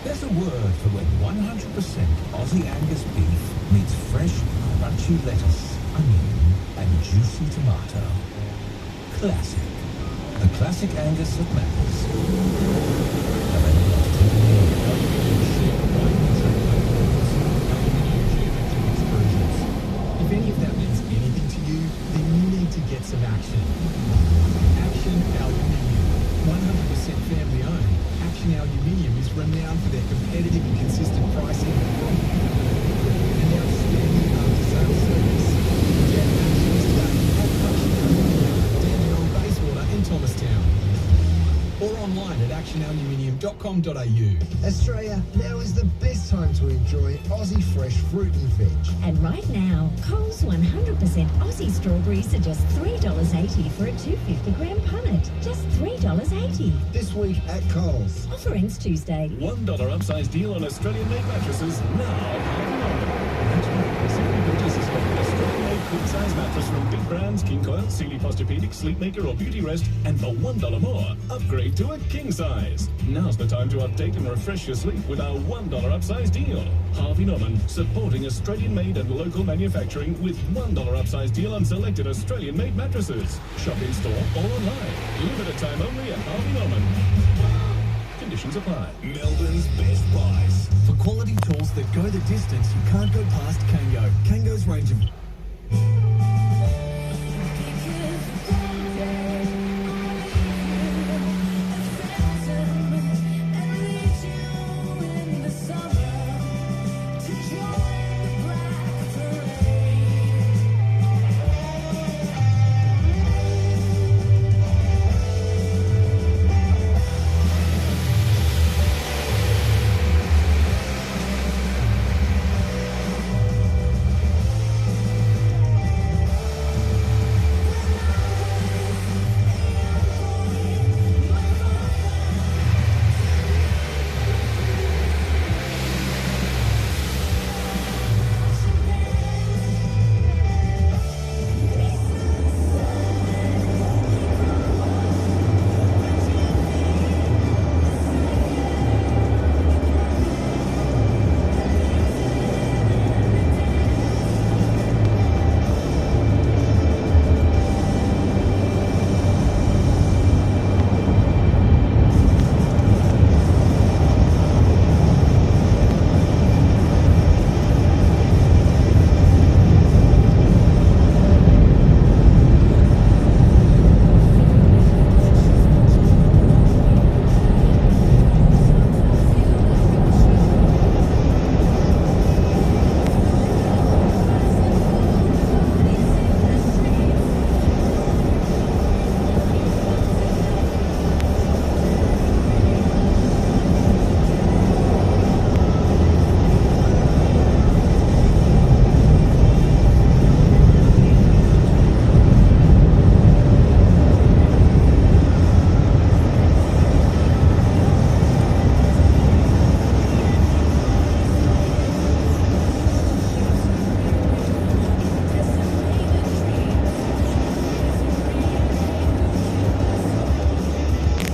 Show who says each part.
Speaker 1: There's a word for when 100% Aussie Angus beef meets fresh, crunchy lettuce, onion, and juicy tomato. Classic. The classic Angus that matters.
Speaker 2: If any of that means anything to you, then you need to get some action. Action Aluminium. 100% family owned, Action Aluminium is renowned for their competitive and consistent pricing and outstanding after-sales service. Get Action today at Action Aluminium, Dandenong, Bayswater and Thomastown. Or online at actionaluminium.com.au.
Speaker 3: Australia, now is the best time to enjoy Aussie fresh fruit and veg.
Speaker 4: And right now, Coles 100% Aussie strawberries are just $3.80 for a 250-gram punnet. Just $3.80.
Speaker 3: This week at Coles.
Speaker 4: Offer ends Tuesday.
Speaker 5: $1 upsize deal on Australian-made mattresses now. Simply purchase a Australian-made queen-size mattress from big brands King Coil, Sealy Posturepedic, Sleepmaker or Beauty Rest, and for $1 more, upgrade to a king size. Now's the time to update and refresh your sleep with our $1 upsize deal. Harvey Norman, supporting Australian-made and local manufacturing with $1 upsize deal on selected Australian-made mattresses. Shop in-store or online. Limited time only at Harvey Norman. Conditions apply.
Speaker 6: Melbourne's best buys. For quality tools that go the distance, you can't go past Kango. Kango's range of